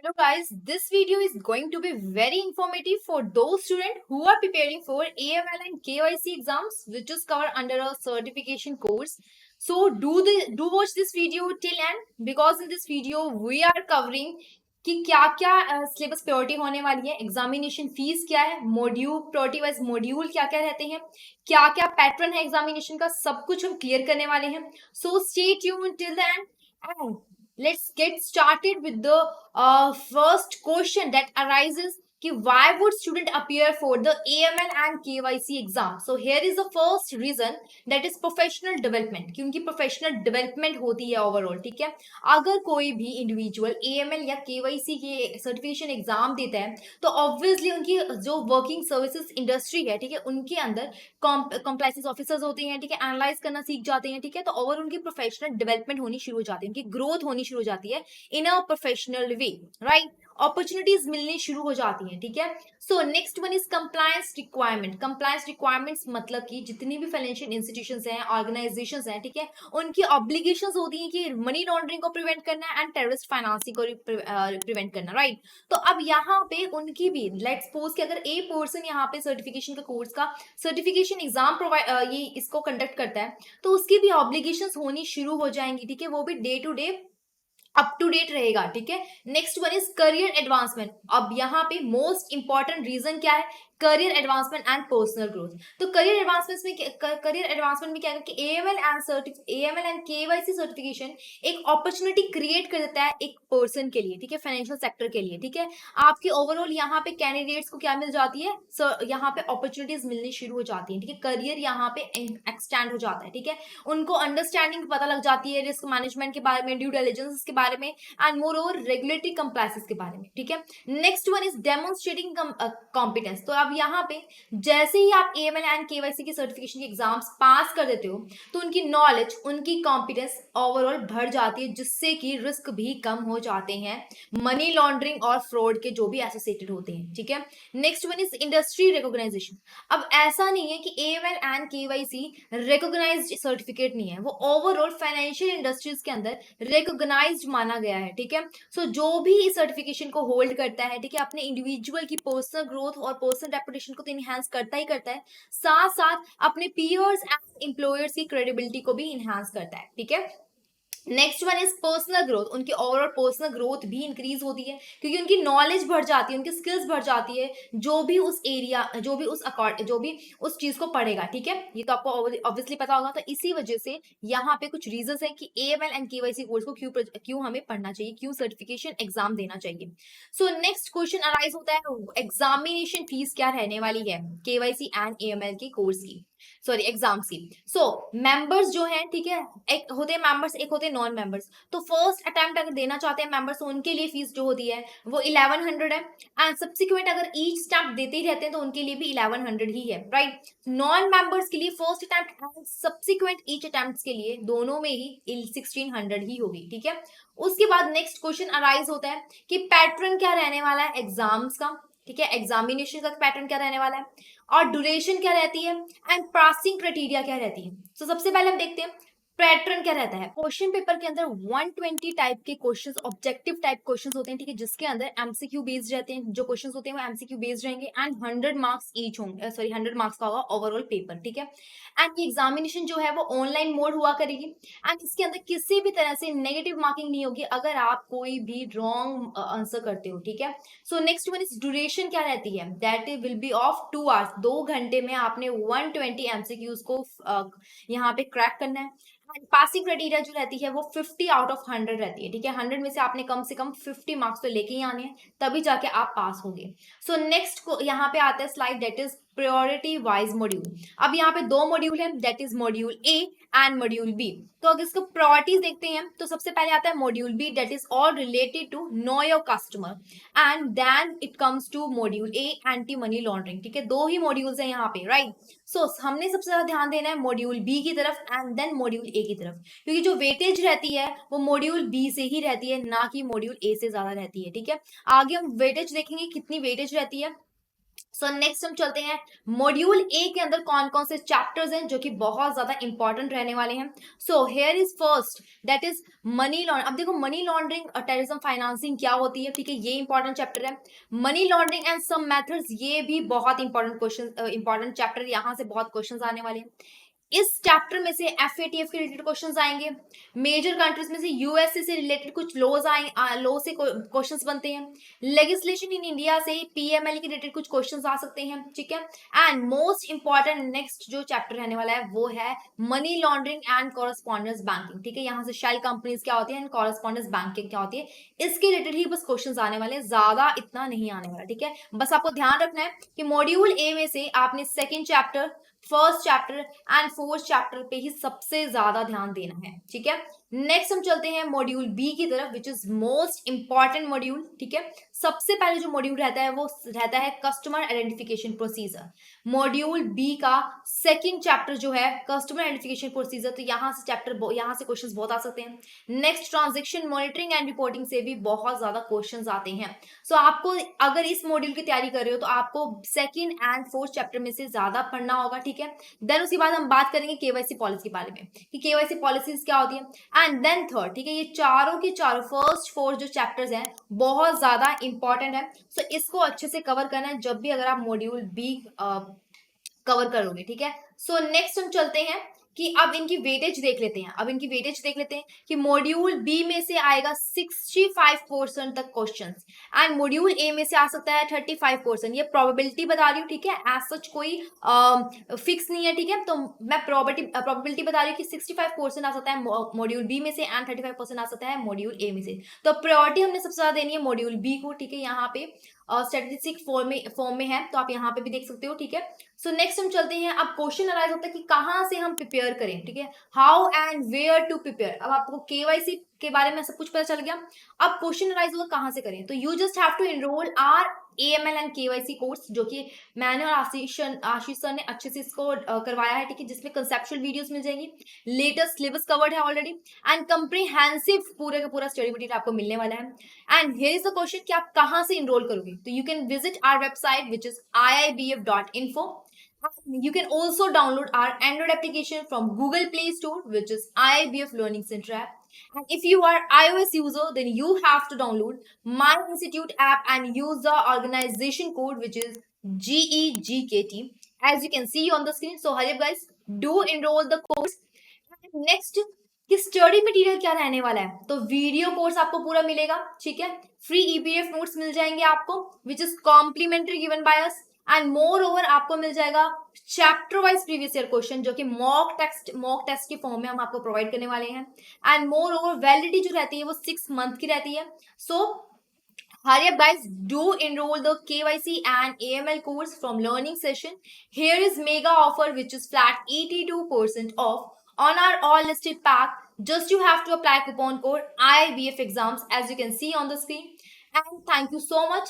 Hello guys, this video is going to be very informative for those students who are preparing for AML and KYC exams which is covered under a certification course. So do watch this video till end because in this video we are covering कि क्या क्या syllabus priority होने वाली है, examination fees क्या है, module priority wise module क्या क्या रहते हैं, क्या क्या पैटर्न है एग्जामिनेशन का, सब कुछ हम क्लियर करने वाले हैं. So stay tuned till the end and let's get started with the first question that arises कि why would student appear for the AML and KYC exam? So here is the first reason, that is professional development. क्योंकि professional development होती है overall, ठीक है. अगर कोई भी individual AML या KYC के certification exam देता है तो obviously उनकी जो working services industry है, ठीक है, उनके अंदर compliance officers होते हैं, ठीक है, एनालाइज करना सीख जाते हैं, ठीक है, तो और उनकी प्रोफेशनल डेवलपमेंट होनी शुरू हो जाती है, उनकी ग्रोथ होनी शुरू हो जाती है in a professional way, right. Opportunities मिलनी शुरू हो जाती हैं, ठीक है. So next one is compliance requirement. Compliance requirements मतलब कि जितनी भी फाइनेंशियल इंस्टीट्यूशंस हैं, ऑर्गेनाइजेशंस हैं, ठीक है, उनकी ऑब्लिगेशंस होती हैं कि मनी लॉन्ड्रिंग को प्रिवेंट करना एंड टेररिस्ट फाइनेंसिंग को प्रिवेंट करना, राइट. तो अब यहाँ पे उनकी भी लेट्स सपोज कि अगर ए पर्सन यहाँ पे सर्टिफिकेशन का कोर्स का सर्टिफिकेशन एग्जाम प्रोवाइड ये इसको कंडक्ट करता है तो उसकी भी ऑब्लिगेशंस होनी शुरू हो जाएंगी, ठीक है, वो भी day to day up to date रहेगा, ठीक है. Next one is career advancement. अब यहाँ पे मोस्ट इंपॉर्टेंट रीजन क्या है? Career advancement and personal growth. तो करियर एडवांसमेंट में क्या है कि एएमएल एंड केवाईसी सर्टिफिकेशन एक अपॉर्चुनिटी क्रिएट कर देता है एक पर्सन के लिए, ठीक है, फाइनेंशियल सेक्टर के लिए, ठीक है. आपकी ओवरऑल यहाँ पे कैंडिडेट्स को क्या मिल जाती है? यहाँ पे अपॉर्चुनिटीज मिलनी शुरू हो जाती है, ठीक है. करियर यहाँ पे एक्सटेंड हो जाता है, ठीक है. उनको अंडरस्टैंडिंग पता लग जाती है रिस्क मैनेजमेंट के बारे में, ड्यू डिलिजेंस के बारे में and more over regulatory compliances के बारे में, ठीक है. Next one is demonstrating competence. तो अब यहाँ पे जैसे ही आप एएमएल एंड केवाईसी की सर्टिफिकेशन के एग्जाम्स पास कर देते हो तो उनकी नॉलेज, उनकी कॉम्पिटेंस ओवरऑल बढ़ जाती है, जिससे कि रिस्क भी कम हो जाते हैं मनी लॉन्ड्रिंग और फ्रॉड के जो भी एसोसिएटेड होते हैं, ठीक है. Next one is industry recognization. अब ऐसा नहीं है कि AML and KYC recognized certificate नहीं है, वो ओवरऑल फाइनेंशियल इंडस्ट्रीज के अंदर रिकॉग्नाइज्ड माना गया है, ठीक है. सो जो भी इस सर्टिफिकेशन को होल्ड करता है, ठीक है, अपने इंडिविजुअल की पर्सनल ग्रोथ और पर्सनल रेपुटेशन को तो इनहांस करता ही करता है, साथ साथ अपने पीयर्स एंड एम्प्लॉयर्स की क्रेडिबिलिटी को भी इनहांस करता है, ठीक है. Next one is personal growth. उनकी ओवरऑल पर्सनल ग्रोथ भी इंक्रीज होती है क्योंकि उनकी नॉलेज बढ़ जाती है, उनकी स्किल्स बढ़ जाती है, जो भी उस एरिया, जो भी उस चीज को पढ़ेगा, ठीक है. ये तो आपको ऑब्वियसली पता होगा. तो इसी वजह से यहाँ पे कुछ रीजंस है कि एएमएल एंड केवाईसी कोर्स को क्यों हमें पढ़ना चाहिए, क्यों सर्टिफिकेशन एग्जाम देना चाहिए. सो नेक्स्ट क्वेश्चन अराइज होता है, एग्जामिनेशन फीस क्या रहने वाली है केवाईसी एंड एएमएल के कोर्स की, सॉरी एग्जाम्स की. सो मेंबर्स जो हैं, ठीक है, एक होते हैं मेंबर्स, एक होते हैं नॉन मेंबर्स. तो फर्स्ट अटेम्प्ट अगर देना चाहते हैं मेंबर्स तो उनके लिए फीस जो होती है वो 1100 है एंड सब्सिक्वेंट अगर ईच स्टेप देते ही रहते हैं तो उनके लिए भी 1100 ही है, राइट. नॉन मेंबर्स के लिए first attempt and subsequent each attempt के लिए दोनों में ही 1600 ही होगी, ठीक है. उसके बाद नेक्स्ट क्वेश्चन अराइज होता है कि पैटर्न क्या रहने वाला है एग्जाम्स का, ठीक है, एग्जामिनेशन का पैटर्न क्या रहने वाला है और ड्यूरेशन क्या रहती है एंड पासिंग क्राइटेरिया क्या रहती है. तो सबसे पहले हम देखते हैं पैटर्न क्या रहता है. क्वेश्चन पेपर के अंदर 120 टाइप के क्वेश्चंस, ऑब्जेक्टिव टाइप क्वेश्चंस होते हैं, ठीक है, जिसके अंदर एमसीक्यू बेस्ड रहते हैं. जो क्वेश्चंस होते हैं वो एमसीक्यू बेस्ड रहेंगे एंड 100 मार्क्स ईच होंगे, सॉरी 100 मार्क्स का होगा ओवरऑल पेपर, ठीक है. एंड ये एग्जामिनेशन जो है वो ऑनलाइन मोड हुआ करेगी एंड इसके अंदर किसी भी तरह से नेगेटिव मार्किंग नहीं होगी अगर आप कोई भी रॉन्ग आंसर करते हो, ठीक है. So next one is duration क्या रहती है, that will be of 2 hours. 2 घंटे में आपने 120 एमसीक्यूज को यहाँ पे क्रैक करना है. पासिंग क्राइटेरिया जो रहती है वो 50 आउट ऑफ 100 रहती है, ठीक है. 100 में से आपने कम से कम 50 मार्क्स तो लेके ही आने हैं, तभी जाके आप पास होंगे. सो नेक्स्ट यहाँ पे आता है slide, that is priority wise module. अब यहाँ पे 2 मॉड्यूल है, that is module A and module B. तो अगर इसको प्रायोरिटीज देखते हैं तो सबसे पहले आता है module B, that is all related to know your customer and then it comes to module A anti money laundering, ठीक है. 2 ही मॉड्यूल्स हैं यहाँ पे, राइट. सो हमने सबसे ज्यादा ध्यान देना है मॉड्यूल बी की तरफ एंड देन मॉड्यूल ए की तरफ, क्योंकि जो वेटेज रहती है वो मॉड्यूल बी से ही रहती है, ना कि मॉड्यूल ए से ज्यादा रहती है, ठीक है. आगे हम वेटेज देखेंगे कितनी वेटेज रहती है. सो नेक्स्ट हम चलते हैं मॉड्यूल ए के अंदर कौन कौन से चैप्टर्स हैं जो कि बहुत ज्यादा इंपॉर्टेंट रहने वाले हैं. So here is first, that is money laundering. अब देखो मनी लॉन्ड्रिंग और टेररिज्म फाइनेंसिंग क्या होती है, ठीक है, ये इंपॉर्टेंट चैप्टर है. Money laundering and some methods, ये भी बहुत इंपॉर्टेंट क्वेश्चन, इंपॉर्टेंट चैप्टर, यहाँ से बहुत क्वेश्चन आने वाले हैं. इस चैप्टर में से एफएटीएफ के रिलेटेड क्वेश्चंस आएंगे. मेजर कंट्रीज में से यूएसए से रिलेटेड कुछ लॉज लॉ से क्वेश्चंस बनते हैं. लेजिस्लेशन इन इंडिया से पीएमएल के रिलेटेड कुछ क्वेश्चंस आ सकते हैं, ठीक है. एंड मोस्ट इंपॉर्टेंट नेक्स्ट जो चैप्टर रहने वाला है वो है money laundering and correspondence banking, ठीक है. यहाँ से शेल कंपनीज क्या होती है एंड कॉरेस्पॉन्डेंस बैंकिंग क्या होती है, इसके रिलेटेड ही बस क्वेश्चंस आने वाले हैं, ज्यादा इतना नहीं आने वाला, ठीक है. बस आपको ध्यान रखना है कि मॉड्यूल ए में से आपने second chapter, first chapter and fourth chapter पे ही सबसे ज्यादा ध्यान देना है, ठीक है. नेक्स्ट हम चलते हैं मॉड्यूल बी की तरफ, which is most important module, ठीक है. सबसे पहले जो मॉड्यूल रहता है वो रहता है customer identification procedure. Module B का सेकंड चैप्टर जो है कस्टमर आइडेंटिफिकेशन प्रोसीजर, तो यहाँ से यहाँ से क्वेश्चंस बहुत आ सकते हैं. Next transaction monitoring and reporting से भी बहुत ज्यादा क्वेश्चंस आते हैं. सो आपको अगर इस मॉड्यूल की तैयारी कर रहे हो तो आपको सेकंड एंड फोर्थ चैप्टर में से ज्यादा पढ़ना होगा, ठीक है. देन उसके बाद हम बात करेंगे केवाईसी पॉलिसी के बारे में कि केवाईसी पॉलिसीज क्या होती है. एंड देन थर्ड, ठीक है, ये चारों के चारों फर्स्ट फोर जो चैप्टर्स हैं बहुत ज्यादा इंपॉर्टेंट है. सो इसको अच्छे से कवर करना है जब भी अगर आप मॉड्यूल बी कवर करोगे, ठीक है. सो नेक्स्ट हम चलते हैं कि अब इनकी वेटेज देख लेते हैं. अब इनकी वेटेज देख लेते हैं कि मॉड्यूल बी में से आएगा 65% तक क्वेश्चंस एंड मॉड्यूल ए में से आ सकता है 35%. ये प्रोबेबिलिटी बता रही हूँ, ठीक है, एज सच कोई फिक्स नहीं है, ठीक है. तो मैं प्रोबेबिलिटी बता रही हूँ कि 65% आ सकता है मॉड्यूल बी में से एंड 35% आ सकता है मॉड्यूल ए में से. तो प्रायोरिटी हमने सबसे ज्यादा देनी है मॉड्यूल बी को, ठीक है. यहाँ पे स्टैटिस्टिक फॉर्म में है तो आप यहाँ पे भी देख सकते हो, ठीक है. सो नेक्स्ट हम चलते हैं. अब क्वेश्चन अराइज होता है कि कहाँ से हम प्रिपेयर करें, ठीक है, how and where to prepare. अब आपको केवाईसी के बारे में सब कुछ पता चल गया. अब क्वेश्चन अराइज होगा कहाँ से करें, तो you just have to enrol our AML and KYC course, जो कि मैंने और आशीष सर ने अच्छे से इसको करवाया है, ठीक है, जिसमें कंसेप्चुअल वीडियोस मिल जाएंगी, लेटेस्ट सिलेबस कवर्ड है ऑलरेडी एंड कंप्रीहेंसिव पूरे का पूरा स्टडी मटेरियल आपको मिलने वाला है. And here is the question कि आप कहाँ से इनरोल करोगे, तो you can visit our website which is iibf.info. You can also download our Android application from Google Play Store, which is IIBF Learning Center app. And if you are iOS user, then you have to download My Institute app and use the organization code, which is GEGKT, as you can see on the screen. So hurry up, guys, do enroll the course. Next, कि study material क्या रहने वाला है, तो video course आपको पूरा मिलेगा, ठीक है. फ्री EPF नोट्स मिल जाएंगे आपको, which is complimentary given by us. And moreover आपको मिल जाएगा chapter wise previous year question, जो कि मॉक टेस्ट के फॉर्म में हम आपको प्रोवाइड करने वाले हैं. एंड मोर ओवर वैलिडिटी जो रहती है वो 6 मंथ की रहती है. सो hurry up, guys, do enroll the KYC and AML course from Learning Session. Here is mega offer which is flat 82% off on our all listed pack. Just you have to apply coupon code IBF exams, as you can see on the screen. And thank you so much.